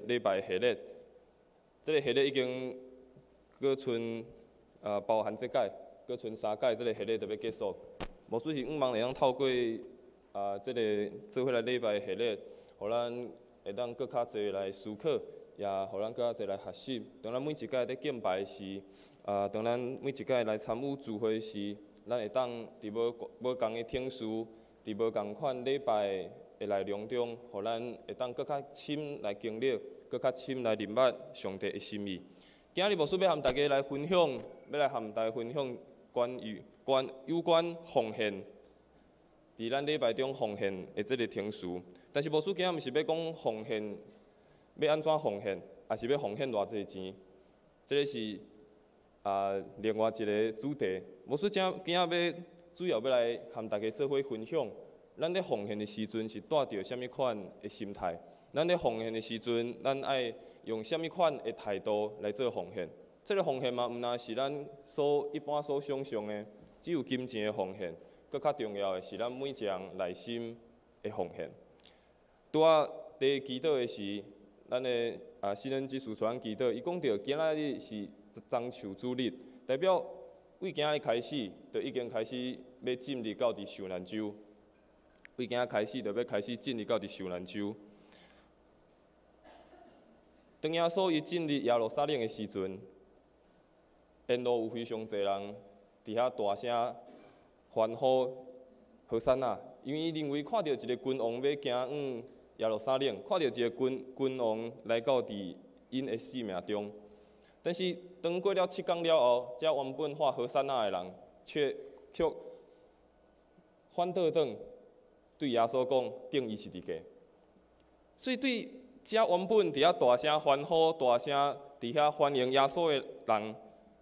礼拜系列，这个系列已经搁剩包含这届，搁剩3届，这个系列就要结束。无须是望会当透过这个做伙来礼拜系列，互咱会当搁较侪来思考，也互咱搁较侪来学习。当咱每一届咧敬拜时，当咱每一届来参与聚会时，咱会当伫无共的听数，伫无共款礼拜的内容中，互咱会当搁较深来经历，搁较深来领悟上帝的心意。今日牧师要和大家来分享，要来和大家分享有关奉献，伫咱礼拜中奉献的这个听数。但是牧师今日毋是要讲奉献，要安怎奉献，也是要奉献偌济钱，这个是另外一个主题。牧师今日要主要要来和大家做伙分享，咱咧奉献的时阵是带着什么款的心态？咱咧奉献的时阵，咱爱用什么款的态度来做奉献？这个奉献嘛，毋单是咱一般所想象的，只有金钱的奉献，更较重要的是咱每一个人内心的奉献。拄第祈祷的是，咱的新人之主传祈祷，伊讲到今仔日是樟树主日，代表为今仔日开始，就已经开始要进入到伫受难周。为今仔开始，就要开始进入到伫受难周。当耶稣伊进入耶路撒冷的时阵，沿路有非常侪人伫遐大声欢呼和散那，因为伊认为看到一个君王要行往耶路撒冷，看到一个君王来到伫因的生命中。但是当过了7天了后，这原本喊和散那的人，却反倒转对耶稣讲，定伊是伫家。所以对这原本伫遐大声欢呼、大声伫遐欢迎耶稣的人，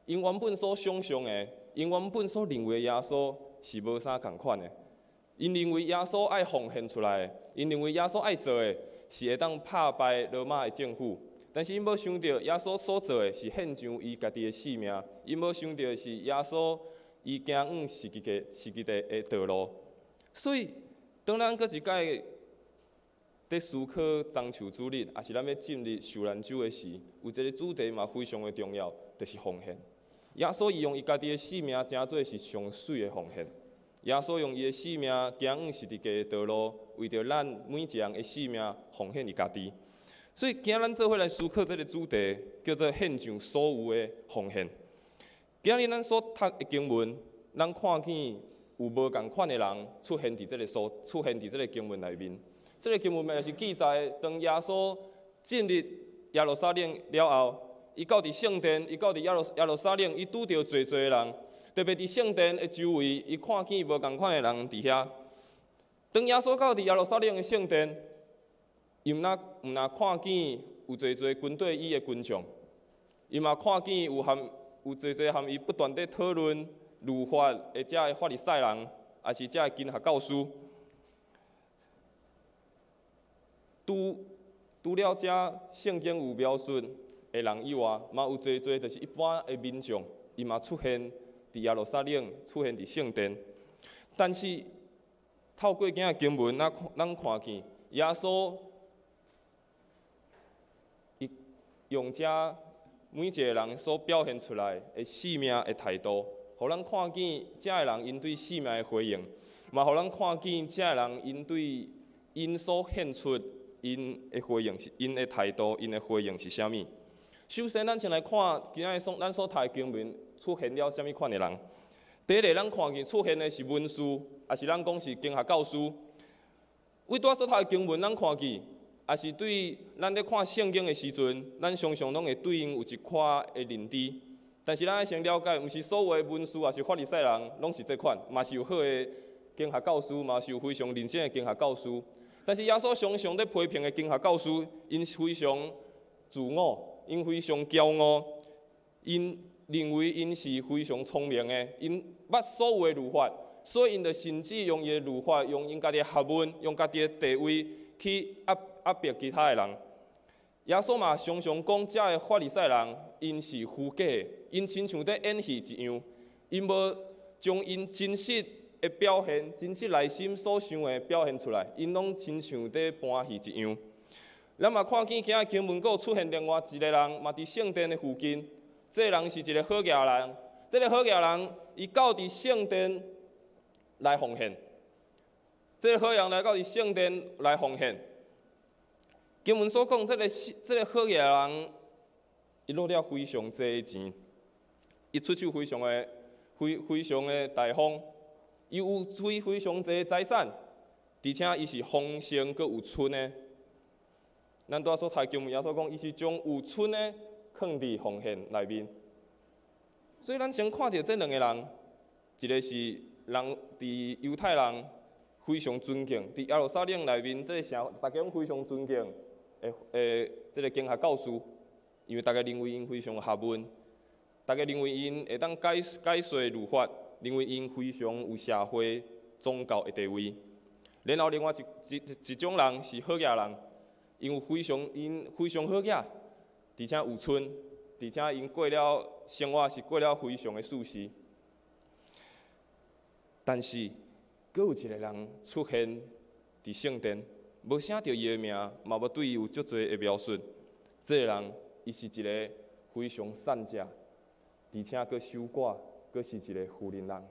因原本所想象的，因原本所认为的耶稣是无啥共款的。因认为耶稣爱奉献出来的，因认为耶稣爱做的是会当打败罗马的政府。但是因无想到，耶稣所做的是献上伊家己的性命。因无想到是耶稣伊行往是一个的道路。所以，当咱搁一届在思考樟树主日，也是咱要进入受难周的时，有一个主题嘛非常的重要，就是奉献。耶稣伊用伊家己的性命，诚做是上水的奉献。耶稣用伊的性命行往是一个道路，为着咱每一个人的性命奉献伊家己。所以，今日咱做伙来思考这个主题，叫做献上所有的奉献。今日咱所读的经文，咱看见有无共款的人出现伫这个经文内面。这个经文也是记载，当耶稣进入耶路撒冷了后，伊到伫圣殿，伊到伫耶路撒冷，伊拄着侪的人，特别伫圣殿的周围，伊看见无共款的人伫遐。当耶稣到伫耶路撒冷的圣殿，伊毋但看见有侪军队伊的军将，伊嘛看见有侪含伊不断地讨论律法的遮的法利赛人，也是遮的经学教师。除了遮圣经有描述的人以外，嘛有侪就是一般的民众，伊嘛出现伫耶路撒冷，出现伫圣殿。但是透过今日经文，咱看见耶稣伊用遮每一个人所表现出来的生命的态度，互咱看见遮个人因对生命的回应，嘛互咱看见遮个人因对因所献出。因的回应是，因的态度，因的回应是啥物？首先，咱先来看今仔咱所读的经文出现了啥物款的人。第一个，咱看见出现的是文士，也是咱讲是经学教师。为拄所读的经文，咱看见，也是对咱咧看圣经的时阵，咱常常拢会对应有一块的认知。但是咱要先了解，毋是所有的文士也是法利赛人，拢是这款，嘛是有好的经学教师，嘛是有非常认真的经学教师。但是耶稣常常在批评的经学教师，因非常自我，因非常骄傲，因认为因是非常聪明的，因捌所有的律法，所以因就甚至用伊的律法，用因家己的学问，用家己的地位去压迫其他的人。耶稣嘛常常讲，遮的法利赛人，因是虚假的，因亲像在演戏一样，因无将因真实的表现，真实内心所想的表现出来，因拢亲像在搬戏一样。咱嘛看见今仔经文阁出现另外一个人，嘛伫圣殿的附近。这个人是一个好业人，这个好业人伊到伫圣殿来奉献。这个好人来到伫圣殿来奉献。经文所讲，这个好业人，伊攞了非常济的钱，伊出手非常的大方，伊有非常济的财产，而且伊是丰盛佮有剩的。咱拄所读经文也所讲，伊是将有剩的放伫奉献内面。所以咱先看到这两个人，一个是人伫犹太人非常尊敬，伫耶路撒冷内面，这个城大家拢非常尊敬这个经学教师，因为大家认为因非常学问，大家认为因会当解说律法，认为因非常有社会宗教的地位。然后另外一种人是好业人，因非常好业，而且有剩，而且因过了生活是过了非常的舒适。但是，阁有一个人出现伫圣殿，无写着伊的名，嘛无对伊有足侪的描述。这个人，伊是一个非常善者，而且阁守寡，阁是一个富人人。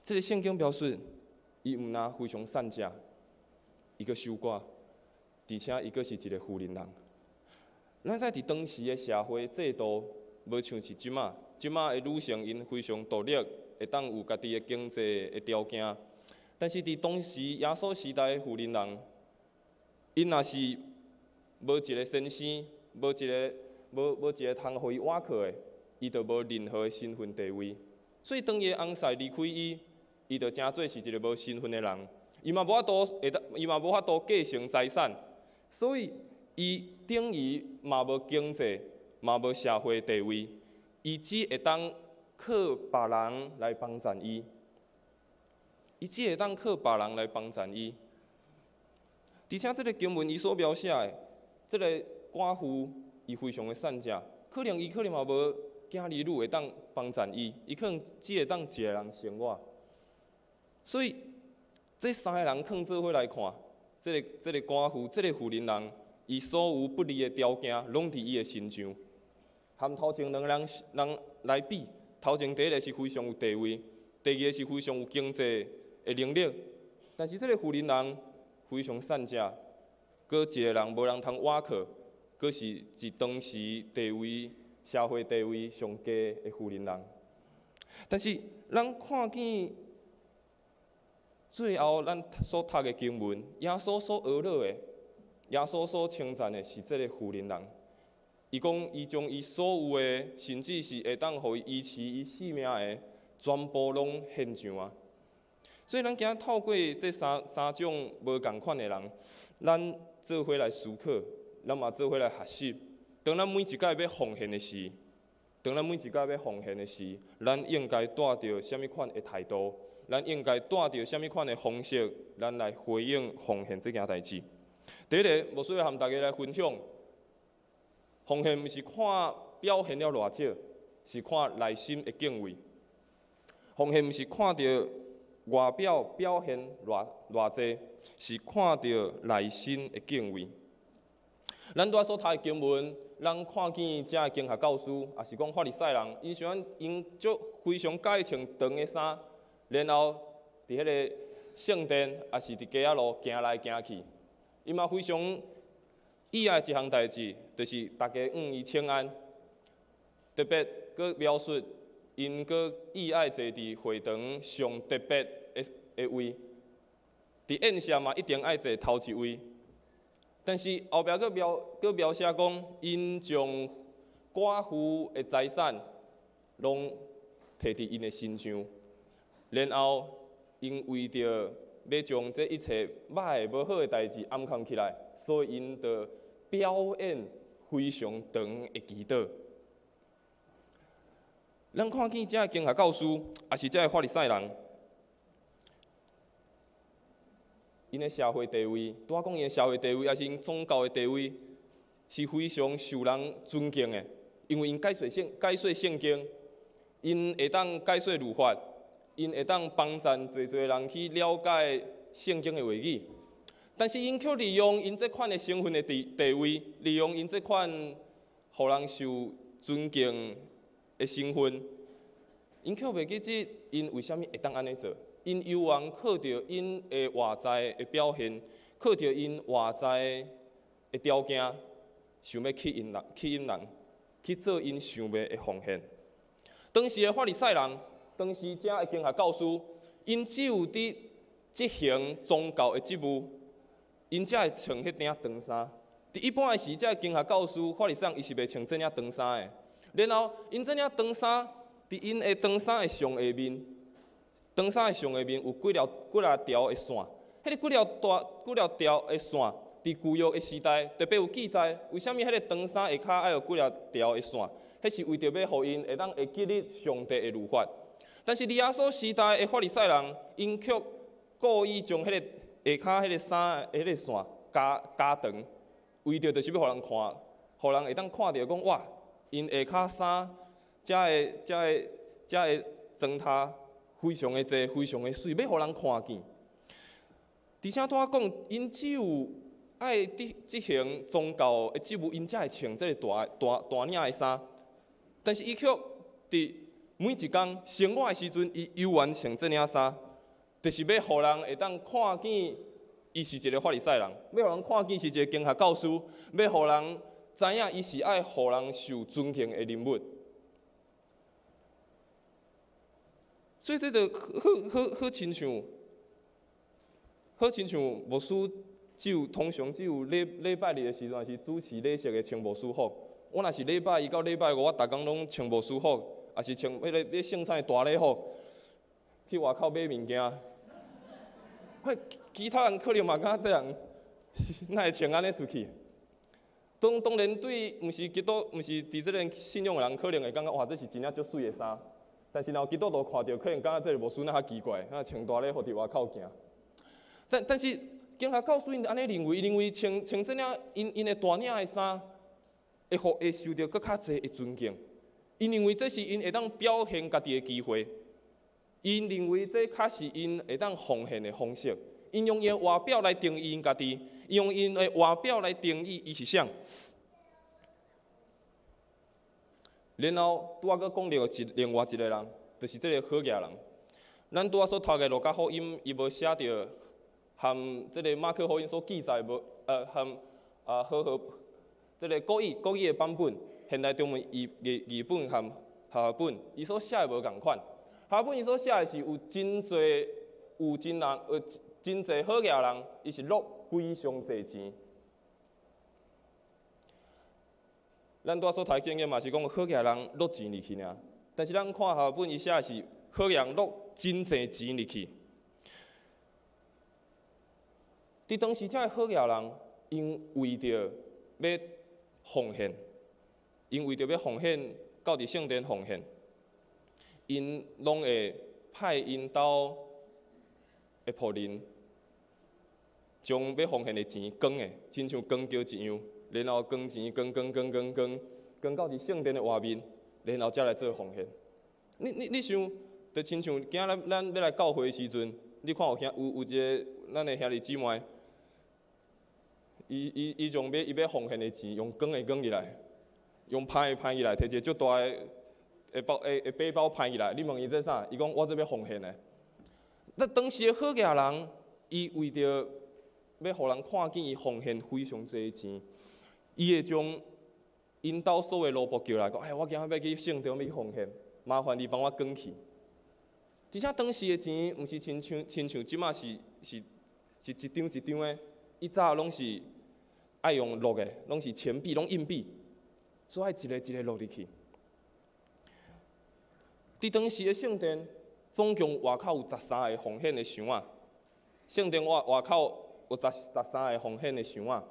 这个圣经描述，伊毋但非常善者，伊阁守寡，而且伊阁是一个富人人。咱在伫当时的社会制度，无像是即马的女性因非常独立，会当有家己的经济的条件。但是伫当时耶稣时代的富人人，因若是无一个先生，无一个通互伊倚靠的，伊就无任何的身份地位。所以当伊的翁婿离开伊，伊就真做是一个无身份的人，伊嘛无法度继承财产，所以伊等于嘛无经济，嘛无社会地位，伊只会当靠别人来帮衬伊，伊只会当靠别人来帮衬伊。而且这个经文伊所描写的，这个寡妇伊非常的善者，可能嘛无囝儿女会当帮衬伊，伊可能只会当一个人生活。所以这三个人放做伙来看，这个寡妇，这个妇人人，伊所有不利的条件，拢伫伊的身上。和头前两个人来比，头前第一个是非常有地位，第二个是非常有经济的能力。但是这个妇人人非常善者，搁一个人无人通倚靠，搁是当时地位、社会地位上低的妇人人。但是咱看见最后咱所读的经文，耶稣所学了的，耶稣所称赞的是这个妇人人。伊讲，伊将伊所有的，甚至是会当互伊维持伊性命的，全部拢献上啊！所以咱今仔透过这三种无共款的人，咱做伙来思考，咱嘛做伙来学习。当咱每一摆要奉献的时，咱应该带着什么款的态度？咱应该带着什么款的方式，咱来回应奉献这件代志。第一个，无需要和大家来分享，奉献毋是看表现了偌少，是看内心的敬畏。奉献毋是看到外表表现偌济，是看到内心的敬畏。咱拄所读的经文，咱看见遮经学教师，也是讲法利赛人，伊喜欢用非常介穿长的衫。然后伫迄个圣殿，也是伫街仔路行来行去，伊嘛非常意爱一项代志，就是大家伊请安。特别佮描述因佮意爱坐伫会堂上特别的位，伫宴席嘛一定爱坐头一位。但是后壁佮描写讲，因将寡妇的财产拢摕伫因的身上。然后，因为着要将这一切歹无好的代志暗藏起来，所以因着表演非常长的祈祷。咱看见这经学教师，也是这法利赛人，因的社会地位，拄仔讲因的社会地位，也是因宗教的地位，是非常受人尊敬的，因为因解说圣经，因会当解说律法。因会当帮助侪人去了解圣经的话语，但是因却利用因这款的身份的地位，利用因这款互人受尊敬的身份，因却袂记得因为虾米会当安尼做？因犹原靠着因的外在的表现，靠着因外在的条件，想要吸引人，去做因想要的奉献。当时的法利赛人，当时这的经学教师，因只有伫执行宗教的职务，因才会穿迄顶长衫。伫一般的时，这经学教师、法利赛人伊是袂穿这领长衫的。然后，因这领长衫，伫因的长衫的上下面，长衫的上下面有几啊条的线。迄个几条条的线，伫旧约的时代特别有记载，为虾米迄个长衫下骹爱有几啊条的线？迄是为着要互因会记得上帝的律法。但是，耶稣时代的法利赛人，因却故意将迄个下骹迄个衫的迄个线加长，为着就是要互人看，互人会当看到讲哇，因下骹衫遮个装塔非常的济，非常的水，要互人看见。而且拄仔讲，因只有爱执行宗教的职务，因才会穿这个大领的衫。但是伊却伫每一天生活的时阵，伊犹原穿这领衫，就是要互人会当看见伊是一个法利赛人，要互人看见是一个经学教师，要互人知影伊是爱互人受尊敬的人物。所以这就好亲像牧师通常只有礼拜日的时阵是主持礼式的穿牧师服。我若是礼拜一到礼拜五，我逐工拢穿牧师服，也是穿要圣餐的大礼服，去外口买物件。其他人可能嘛敢这样，哪会穿安尼出去？当然对毋是基督，毋是伫这个信仰的人，可能会感觉哇，这是真正足水的衫。但是若基督徒看到，可能感觉这个牧师哪较奇怪，穿大礼服伫外口行。但是经学教师因安尼认为穿这领因的大领的衫，会受到更较侪的尊敬。因认为这是因会当表现家己的机会。因认为这较是因会当奉献的方式。因用因的外表来定义因家己，用因的外表来定义伊是啥。然后拄仔佫讲到另外一个人，就是这个好业人。咱拄仔所读的路加福音，伊无写着。和这个马可福音所记载无，和这个国语的版本，现代中文译本和校本，伊所写的无共款。校本伊所写的是有真侪好业人，伊是落非常侪钱。咱拄所读经验嘛是讲好业人落钱入去尔，但是咱看校本伊写的是好业人落真侪钱入去。伫当时，这个好业人，因为着要奉献，因为着要奉献到伫圣殿奉献，因拢会派因兜的仆人，将要奉献的钱捐的，亲像捐叫一样，然后捐钱捐到伫圣殿的外面，然后才来做奉献。你想，就亲像今仔咱要来教会的时阵，你看有一个咱的兄弟姊妹。伊将要奉献的钱，用捐起来，用派起来，摕一个足大的背包派起来。你问伊这啥？伊讲我这要奉献的。那当时的好业人，伊为着要互人看见伊奉献非常侪钱，伊会将因兜所有的奴仆叫来，讲：哎，我今仔要去圣殿要去奉献，麻烦你帮我捐去。而且当时的钱，毋是亲像即马是一张一张的，以早拢是。爱用落的，拢是钱币，拢硬币，所以爱一个一个落入去。伫当时的圣殿，总共外口有13个奉献的箱仔。圣殿外口有13个奉献的箱仔。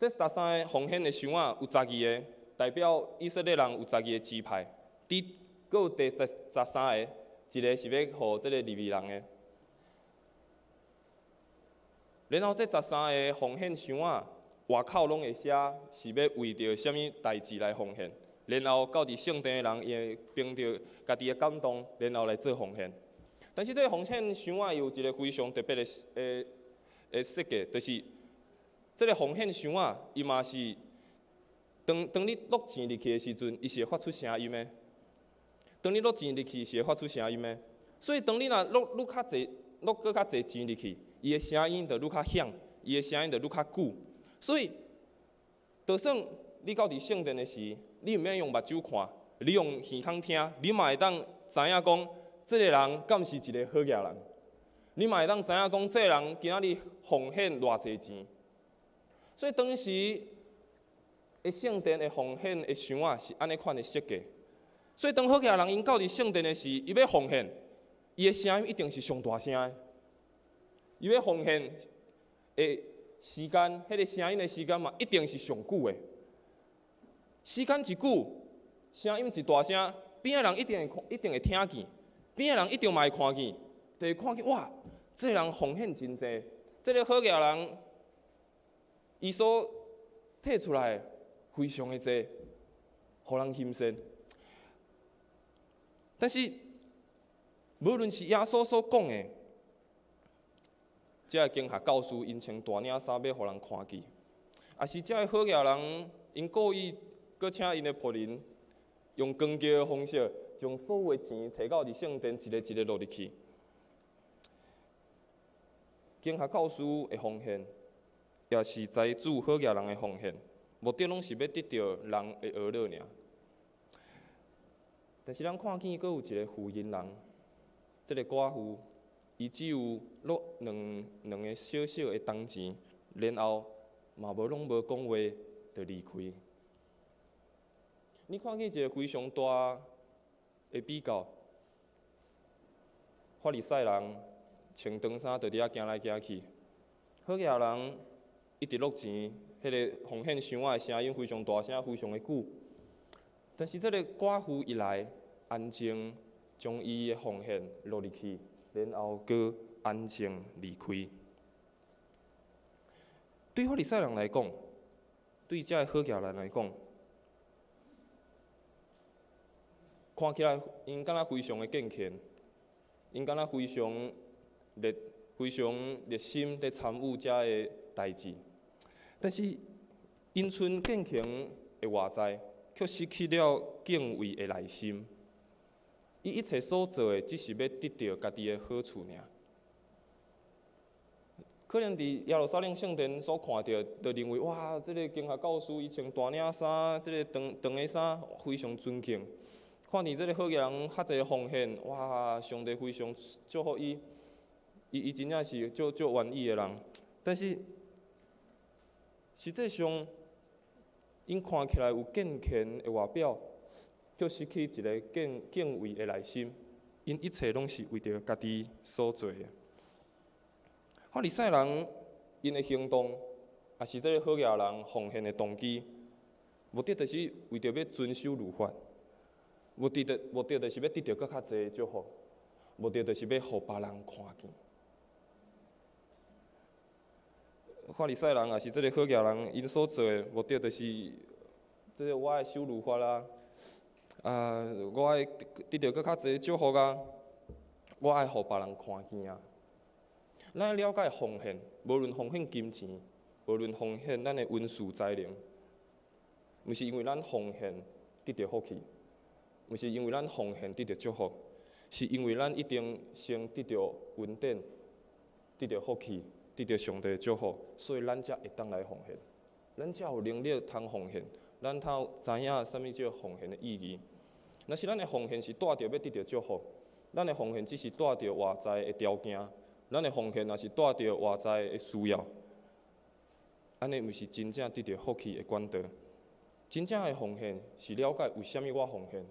这13个奉献的箱仔有12个，代表以色列人有12个支派。佇佫有第13个，一个是要互这个利未人的。然后这13个奉献箱仔。外口拢会写是要为着什么代志来奉献，然后到伫圣殿的人也会凭着家己的感动，然后来做奉献。但是这个奉献箱仔有一个非常特别的的设计，就是这个奉献箱啊，伊嘛是当你落钱入去的时阵，伊是会发出声音的。当你落钱入去是会发出声音的，所以当你若落较济，落搁较济钱入去，伊的声音就愈较响，伊的声音就愈较久。所以，就算你到伫圣殿的时，你毋免用目睭看，你用耳孔听，你嘛会当知影讲，这个人敢是一个好野人。你嘛会当知影讲，这个人今仔日奉献偌济钱。所以当时的圣殿的奉献的箱啊，是安尼款的设计。所以当好野人因到伫圣殿的时，伊要奉献，伊的声音一定是上大声的。伊要奉献的时间，迄个声音的时间嘛，一定是上久的。时间一久，声音一大声，边仔人一定会听见，边仔人一定嘛会看见，就会看见哇，这个人奉献真济，这个好野人，伊所摕出来非常的济，互人欣赏。但是，无论是耶稣所讲的，这个经学教师因穿大领衫要互人看见，也是这个好野人因故意搁请因的仆人用光叫的方式，将所有的钱摕到伫圣殿一个一个落入去。经学教师的奉献，也是财主好野人的奉献，目的拢是要得到人的娱乐尔。但是咱看见，阁有一个妇人人，这个寡妇，伊只有落两个小小的铜钱，然后嘛拢无讲话就离开。你看见一个非常大的比较，法利赛人穿长衫就伫遐行来行去，好野人一直落钱，迄个奉献箱仔的声音非常大声，非常的久。但是这个寡妇一来，安静将伊的奉献落入去，然后搁安静离开。对法利赛人来讲，对这个好野人来讲，看起来因敢若非常的健全，因敢若非常热心在参与遮个代志，但是因存健全的外在，却失去了敬畏的内心。伊一切所做的，只是要得到家己的好处尔。可能伫耶路撒冷圣殿所看到，就认为哇，这个经学教师伊穿大领衫，这个长的衫非常尊敬。看见这个好野人较侪奉献，哇，上帝非常祝福伊，伊真正是足愿意的人。但是实际上，因看起来有健全的外表，却失去一个敬畏的内心。因一切拢是为着家己所做的。法利赛人因的行动，也是这个好野人奉献的动机，目的就是为着要遵守律法。目的就是要得到更较侪祝福，目的就是要互别人看见。法利赛人也是这个好野人，因所做的目的就是，这个我爱守律法啦，我爱得到更较侪祝福啊，我爱互别人看见啊。咱要了解奉献，无论奉献金钱，无论奉献咱的文书才能，毋是因为咱奉献得到福气。毋是因为咱奉献得到祝福，是因为咱一定先得到恩典，得到福气，得到上帝的祝福，所以咱才会当来奉献。咱才有能力通奉献，咱才知影啥物叫奉献的意义。若是咱的奉献是带着要得到祝福，咱的奉献只是带着外在的条件，咱的奉献若是带着外在的需要，安尼毋是真正得到福气的管道。真正的奉献是了解为虾米我奉献。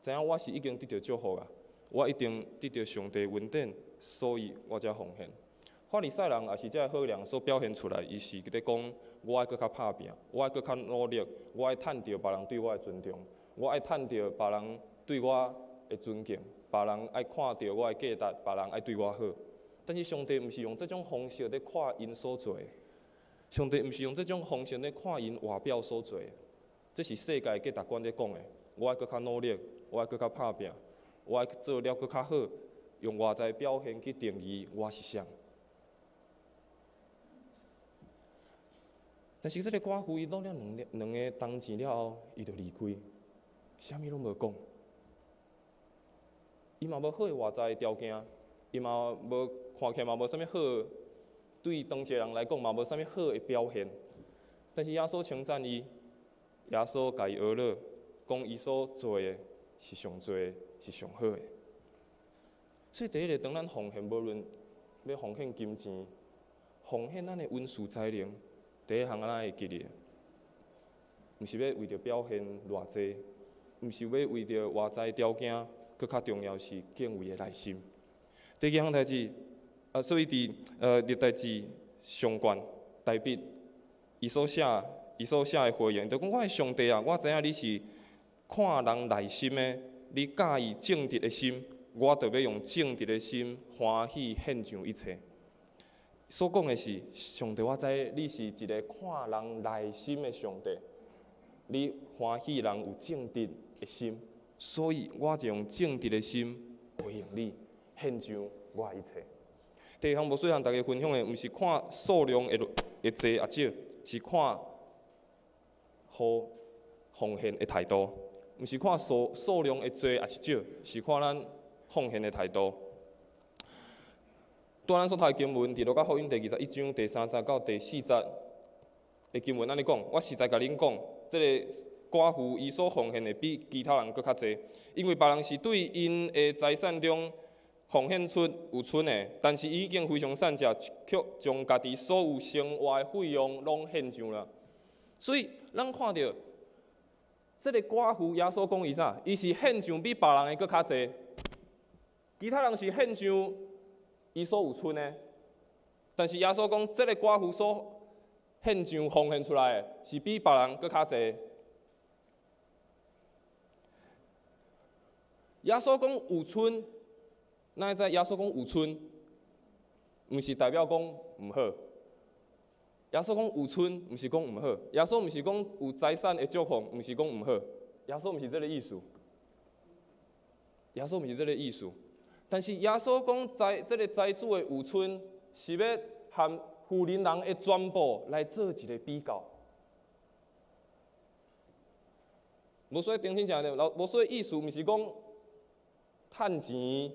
知影我是已经得到祝福啊，我一定得到上帝恩典，所以我才奉献。法利赛人也是这个好人所表现出来，伊是伫咧讲，我爱搁较拍拼，我爱搁较努力，我爱趁到别人对我的尊重，我爱趁到别人对我的尊敬，别人爱看到我的价值，别人爱对我好。但是上帝毋是用这种方式咧看因所做的，上帝毋是用这种方式咧看因外表所做的，这是世界价值观咧讲的。我爱搁较努力，我爱搁较拍拼，我爱做了搁较好，用外在表现去定义我是啥。但是这个寡妇伊攞了两个铜钱了后，伊就离开，啥物拢无讲。伊嘛无好诶外在条件，伊嘛无看起来嘛无啥物好，对当时人来讲嘛无啥物好诶表现。但是耶稣称赞伊，耶稣甲伊学了，讲伊所做诶是上做诶，是上好诶。所以第一个，当咱奉献，无论要奉献金钱，奉献咱诶温书才能，第一项咱会记咧，毋是要为着表现偌济，毋是要为着外在条件。佫较重要是敬畏的内心。第二项代志，所以伫历代志上悬大笔，伊所写的回应，就讲我的上帝啊，我知影你是看人内心的，你介意正直的心，我就要用正直的心欢喜献上一切。所讲的是上帝，我知你是一个看人内心的上帝，你欢喜人有正直的心。所以，我就用正直的心回应你，献上我一切。第二项无细向大家分享的，毋是看数量会多也少，是看好奉献的态度。毋是看数量会多也是少，是看咱奉献的态度。对咱所读的经文，伫路加福音第21章第3节到第4节的经文安尼讲，我实在甲恁讲，这个。寡妇伊所奉献的比其他人搁较济，因为别人是对因的财产中奉献出有剩的，但是伊已经非常善食，却将家己所有生活的费用拢献上了。所以，咱看到这个寡妇耶稣讲伊啥？伊是献上比别人的搁较济，其他人是献上伊所有剩的，但是耶稣讲这个寡妇所献上奉献出来的是比别人搁较济。耶稣讲有剩，咱会知耶稣讲有剩，毋是代表讲毋好。耶稣讲有剩，毋是讲毋好。耶稣毋是讲有财产的祝福，毋是讲毋好。耶稣毋是这个意思。耶稣毋是这个意思。但是耶稣讲这个财主的有剩，是要和富人人的全部来做一个比较。无说定性啥的，无说意思，毋是讲。趁钱、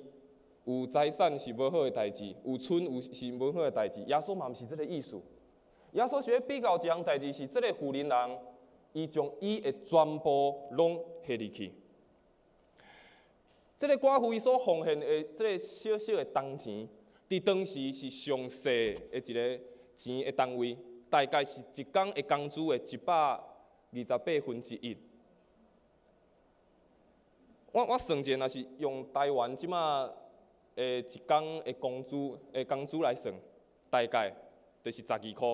有财产是无好的代志，有剩是无好的代志。耶稣嘛毋是这个意思。耶稣是要比较一项代志，是这个富人人，伊将伊的全部拢下入去。这个寡妇伊所奉献的这个小小的铜钱，伫当时是上细的一个钱的单位，大概是一工的工资的128%。我算者，若是用台湾即马一工的工资来算，大概就是12块。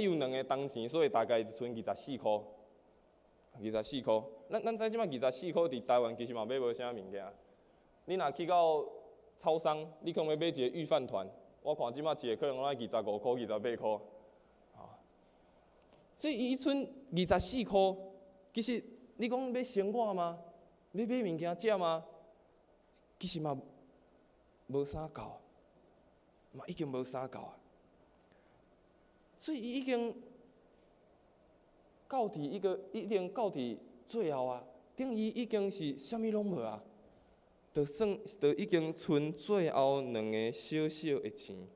有2个铜钱，所以大概剩24块。24块，咱知即马24块伫台湾其实嘛买无啥物件。你若去到超商，你可能要买一个御饭团，我看即马一个可能拢要25块、28块。所以伊剩24块，其实你讲要生活吗？要买物件食吗？其实嘛无啥够，嘛已经无啥够啊。所以伊已经到伫最后啊，等伊已经是啥物拢无啊，就已经剩最后2个小小的钱。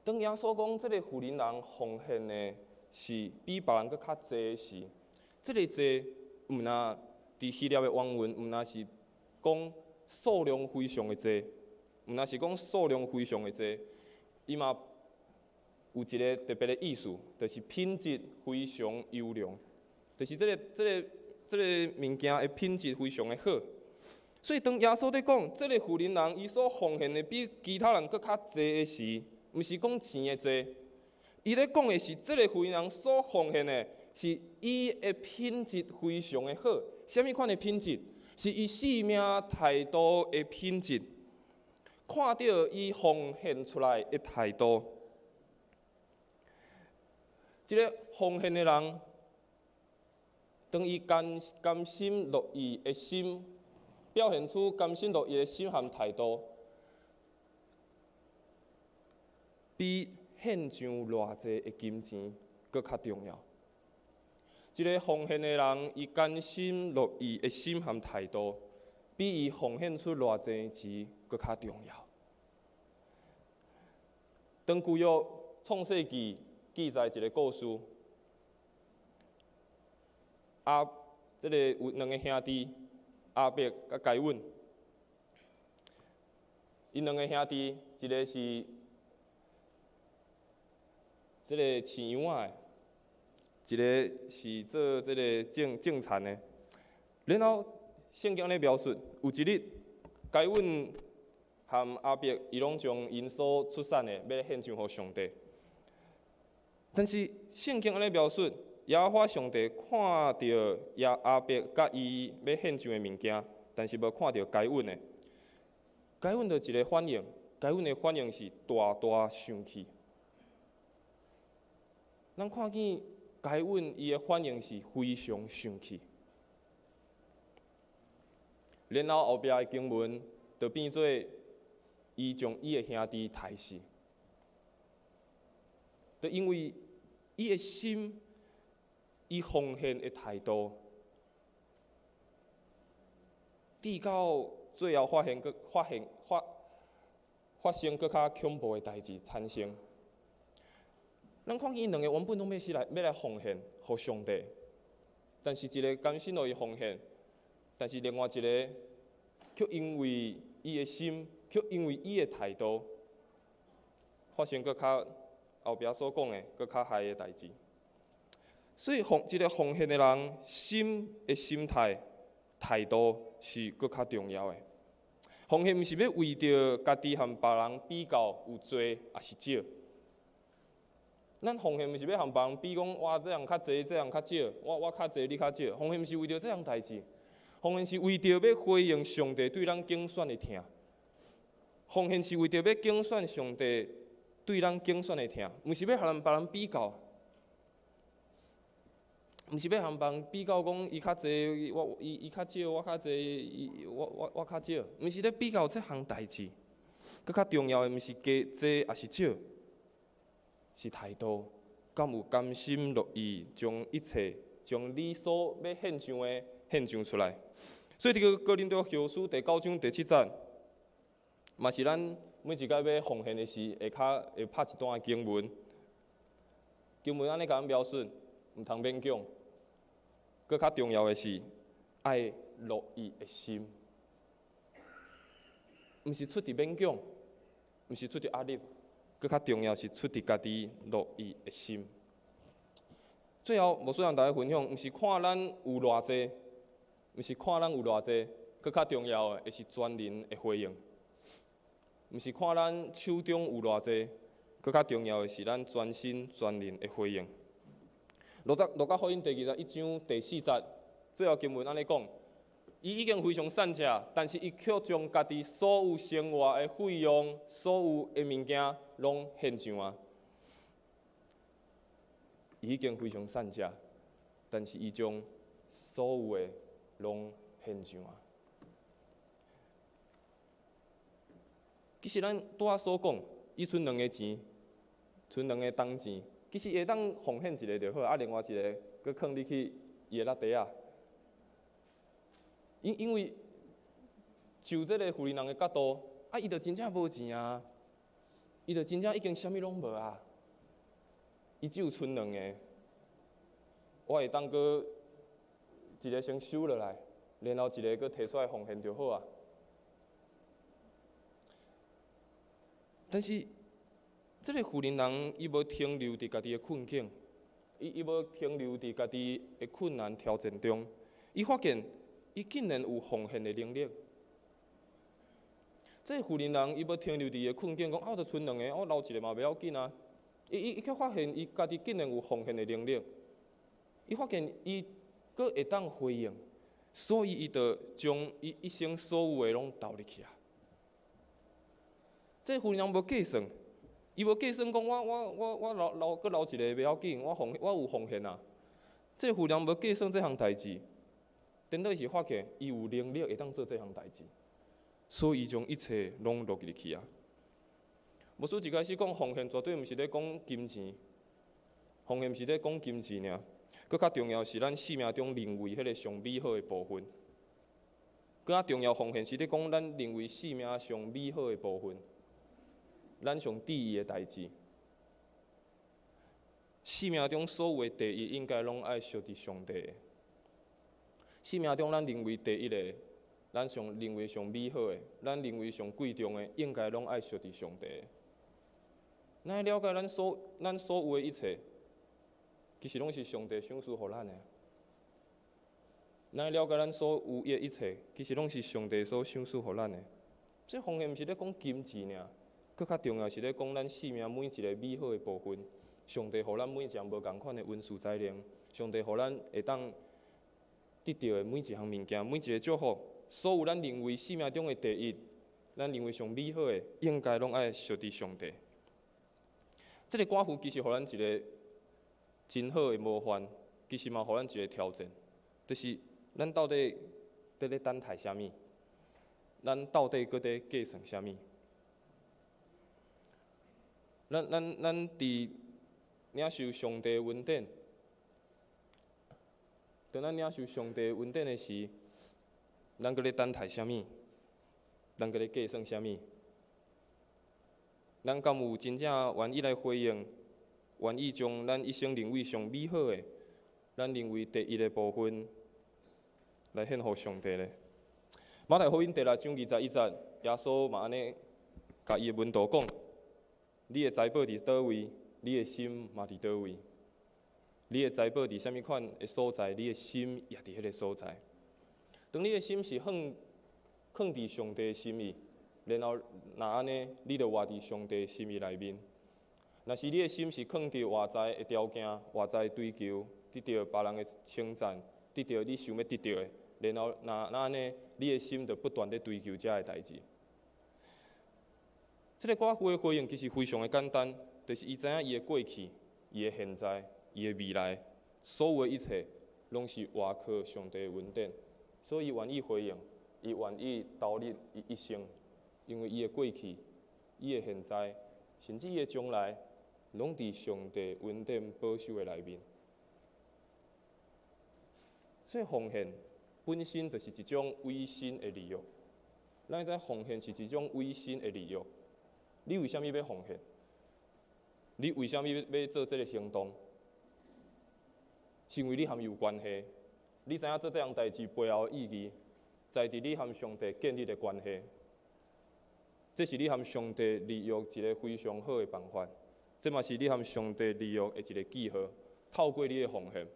当耶稣讲这个富人人奉献的是比别人搁较济时，这个济毋那伫希腊的原文，毋那是讲数量非常的济，毋那是讲数量非常的济，伊嘛有一个特别的意思，就是品质非常优良，就是这个物件的品质非常的好。所以当耶稣在讲这个富人人伊所奉献的比其他人搁较济的时，毋是讲钱的济，伊咧讲的是这个富人人所奉献的。是伊的品质非常的好，什么款的品质？是伊生命态度的品质。看到伊奉献出来的态度，一个奉献的人，当伊甘心乐意的心，表现出甘心乐意的心和态度，比献上偌济的金钱搁较重要。一个奉献的人，伊甘心乐意的心和态度，比伊奉献出偌济钱搁较重要。当旧约创世纪记载一个故事，这个有两个兄弟亚伯甲该隐，因两个兄弟，一个是这个饲羊仔的，一个是做这个种田的。然后圣经咧描述，有一日，该隐和亚伯伊拢将因所出产的要献上予上帝。但是圣经安尼描述，耶和华上帝看到亚伯甲伊要献上的物件，但是无看到该隐的。该隐就一个反应，该隐的反应是大大生气。咱看见该隐伊的反应是非常生气。然后后壁的经文就变做伊将伊的兄弟杀死，就因为伊的心，伊奉献的态度，直到最后发生更较恐怖的代志产生。咱看见两个原本拢要来奉献给上帝，但是一个甘心乐意奉献，但是另外一个却因为伊的心，却因为伊的态度，发生更较后壁所讲的更较害的代志。所以一个奉献的人，心的心态、态度是更较重要的。奉献毋是要为着家己和别人比较有多还是少。咱奉献毋是要和别人比讲，哇，这样较济，这样较少，我较济，你较少。奉献毋是为着这样代志，奉献是为着要回应上帝对咱竞选的听。奉献是为着要竞选上帝对咱竞选的听，毋是要和别人比较，毋是要和别人比较讲伊较济，伊较少，我较济，我较少，毋是咧比较这项代志。更较重要的毋是加济还是少。是态度，敢有甘心乐意将一切，将你所要献上的献上出来。所以，这个哥林多后书第9章第7节，嘛是咱每一个要奉献的时，会拍一段经文。经文安尼甲咱描述，毋通勉强。更较重要的是，爱乐意的心，毋是出伫勉强，毋是出伫压力。更较重要是出伫家己乐意的心。最后，无需要大家分享，毋是看咱有偌济，毋是看咱有偌济，更较重要的是全人的回应。毋是看咱手中有偌济，更较重要的是咱全心全人的回应。路加福音第21章第4节，最后经文安尼讲。伊已经非常善食，但是伊却将家己所有生活的费用、所有的物件，拢献上啊！伊已经非常善食，但是伊将所有的拢献上啊！其实咱拄仔所讲，伊剩2个钱，剩2个铜钱，其实会当奉献一个就好，啊，另外一个佮放入去伊的内底啊。因为就这个富人人的角度，伊就真正无钱啊，伊就真正已经啥物拢无啊，伊只有剩2个，我会当搁一个先收落来，然后一个搁摕出来奉献就好啊。但是这个富人人，伊无停留伫家己的困境，伊无停留伫家己的困难挑战中，伊发现。伊竟然有奉献的能力。这富人人，伊要停留伫伊的困境，讲我就剩2个，我留一个嘛袂要紧啊。伊却发现伊家己竟然有奉献的能力。伊发现伊阁会当回应，所以伊就将伊一生所有的拢投入去啊。这富人人无计算，伊无计算讲我留一个袂要紧，我有奉献啊。这富人无计算这项代志。等到是发现伊有能力会当做这项代志，所以伊将一切拢落入去啊。牧师一开始讲奉献，绝对毋是咧讲金钱，奉献毋是咧讲金钱尔，搁较重要是咱生命中认为迄个上美好的部分。搁较重要，奉献是咧讲咱认为生命上美好的部分，咱上伫意的代志。生命中所有的第一，应该拢爱属伫上帝。生命中咱认为第一个，咱认为上美好的，咱认为上贵重的，应该拢爱属伫上帝。咱了解咱所有的一切，其实拢是上帝赏赐互咱的。咱了解咱所有的一切，其实拢是上帝所赏赐互咱的。这奉献毋是咧讲金钱尔，搁较重要是咧讲咱生命每一个美好的部分。上帝互咱每一项无共款的恩赐才能，上帝互咱会当得到的每一项物件，每一个祝福，所有咱认为生命中的第一，咱认为上美好的，应该拢爱属伫上帝。这个寡妇其实互咱一个真好的模范，其实嘛互咱一个挑战，就是咱到底伫咧等待啥物？咱到底搁伫计算啥物？咱伫领受上帝恩典，当咱领受上帝恩典的时，咱搁咧等待啥物？咱搁咧计算啥物？咱敢有真正愿意来回应？愿意将咱一生认为上美好的，咱认为第一的部分，来献互上帝咧？马太福音第6章21节，耶稣嘛安尼，甲伊的门徒讲：你的财宝伫倒位，你的心嘛伫倒位。你的财宝伫啥物款的所在，你的心也伫迄个所在。当你的心是放伫上帝的心意。然后，若安尼，你就活伫上帝心意内面。若是你的心是放伫外在的条件、外在的追求，得到别人的称赞，得到你想要得到的，然后若安尼，你的心就不断地追求这个代志。这个寡妇的回应其实非常的简单，就是伊知影伊的过去、伊的现在、伊的未来，所有的一切，拢是外靠上帝的恩典，所以伊愿意回应，伊愿意投入伊一生。因为伊的过去、伊的现在，甚至伊的将来，拢伫上帝恩典保守的内面。所以奉献本身就是一种委身的利益。咱知奉献是一种委身的利益。你为虾米要奉献？你为虾米要做这个行动？是因为你和伊有关系。你知影做这样代志背后的意义，在伫你和上帝建立的关系。这是你和上帝利用一个非常好的办法，这嘛是你和上帝利用的一个记号。透过你的奉献，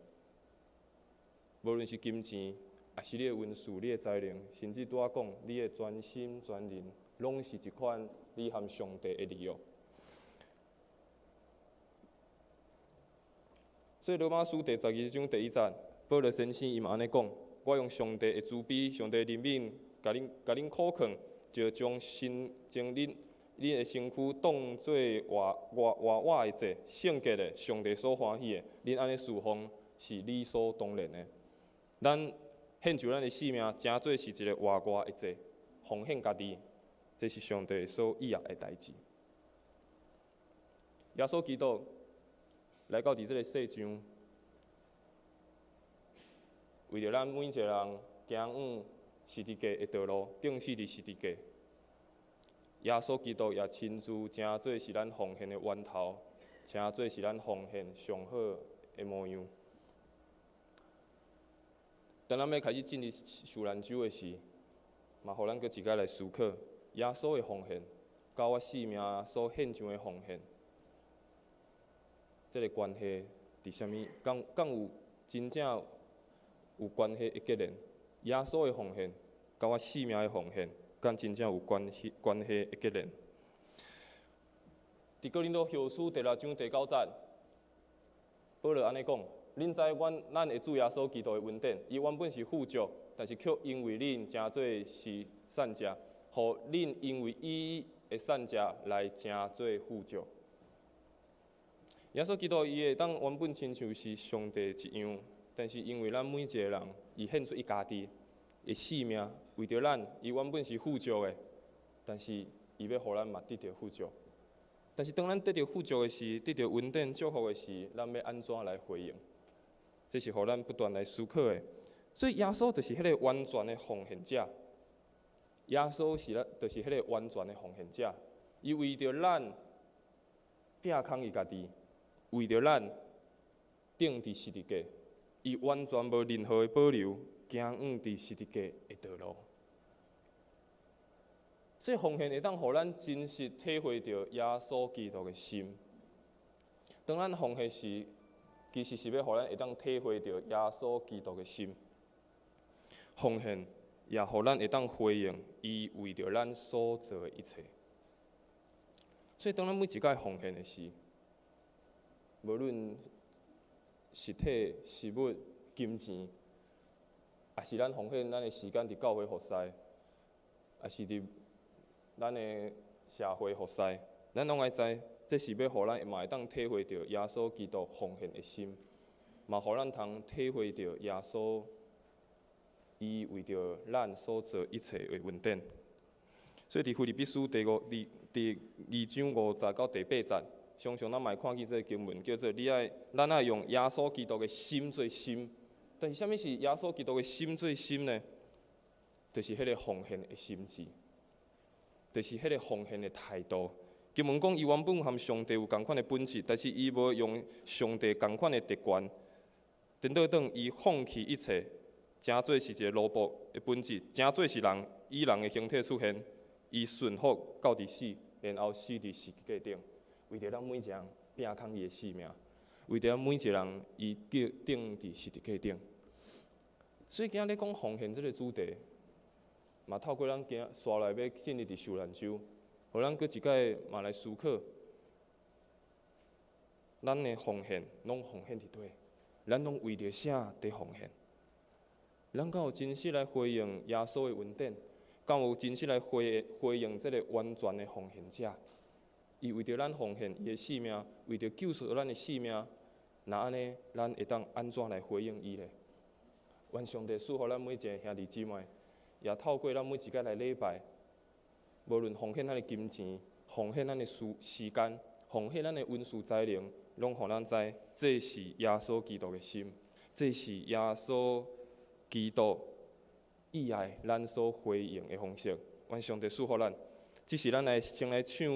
无论是金钱，还是你的恩赐、你的才能，甚至拄仔讲你的专心专人，拢是一款你和上帝的利用。所以罗马书第12章第1节，保罗先生伊嘛安尼讲：我用上帝的慈悲、上帝的怜悯，甲恁苦劝。就将恁的身躯当作活的祭，圣洁的，上帝所欢喜的。恁安尼侍奉是理所当然的。咱献就咱的生命，诚做是一个活的祭，奉献家己，这是上帝所喜爱的代志。耶稣基督来到伫这个世上，为着咱每一个人行十字架的道路，定死伫十字架。耶稣基督也亲自诚做是咱奉献的源头，诚做是咱奉献上好的模样。当咱要开始进入受难周的时，嘛，互咱搁一摆来思考，耶稣的奉献，甲我生命所献上的奉献，这个关系伫啥物？敢有真正有关系的结连？耶稣的奉献，甲我生命的奉献，敢真正有关系的结连？伫哥林多后书第6章第9节，保罗安尼讲：恁知咱的主耶稣基督的恩典，伊原本是富足，但是却因为恁诚做是善食，互恁因为伊的善食来诚做富足。耶稣基督伊会当原本亲像是上帝一样。但是因为咱每一个人，伊献出伊家己的生命，为着咱，伊原本是富足的，但是伊要互咱嘛得到富足。但是当咱得到富足的时，得到稳定祝福的时，咱要安怎来回应？这是互咱不断来思考的。所以耶稣就是迄个完全的奉献者。耶稣就是迄个完全的奉献者。伊为着咱拼空伊家己，为着咱钉伫十字架，伊完全无任何的保留，行往伫十字架的道路。所以奉献会当互咱真实体会到耶稣基督的心。当咱奉献时，其实是要互咱会当体会到耶稣基督的心。奉献也互咱会当回应伊为着咱所做的一切。所以当咱每一届奉献的时，无论实体、实物、金钱，也是咱奉献咱的时间伫教会服侍，也是伫咱的社会服侍，咱拢爱知，这是要互咱嘛会当体会到耶稣基督奉献的心，嘛互咱通体会到耶稣伊为着咱所做一切的稳定。所以伫腓立比书第2章50到第8节，常常咱嘛会看见这个经文，叫做咱爱用耶稣基督的心做心。但是啥物是耶稣基督的心做心呢？就是迄个奉献的心志。就是迄个奉献的态度。经文讲，伊原本和上帝有同款的本质，但是伊无用上帝同款的特权，颠倒转伊放弃一切，真做是一个奴仆的本质，真做是人以人的形体出现，伊顺服到伫死，然后死伫十字架顶，为着咱每一个人拼空伊的性命，为着咱每一个人伊钉伫十字架顶。所以今日讲奉献这个主题。嘛透过咱今刷来要进入伫受难周，互咱搁一摆嘛来思考，咱的奉献拢奉献伫倒？咱拢为着啥伫奉献？咱敢有真实来回应耶稣的恩典？敢有真实来回应这个完全的奉献者？伊为着咱奉献伊的性命，为着救赎咱的性命，那安尼咱会当安怎来回应伊呢？愿上帝赐予咱每一个兄弟姊妹。也透过咱每一届来礼拜，无论奉献咱的金钱、奉献咱的时间、奉献咱的温书材料，拢互咱知，这是耶稣基督的心，这是耶稣基督以爱咱所回应的方式。愿上帝赐予咱，只是咱来先来唱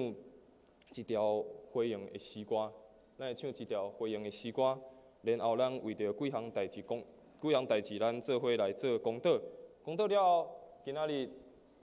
一条回应的诗歌，咱来唱一条回应的诗歌，然后咱为着几项代志咱做伙来做公道。讲到了，今仔日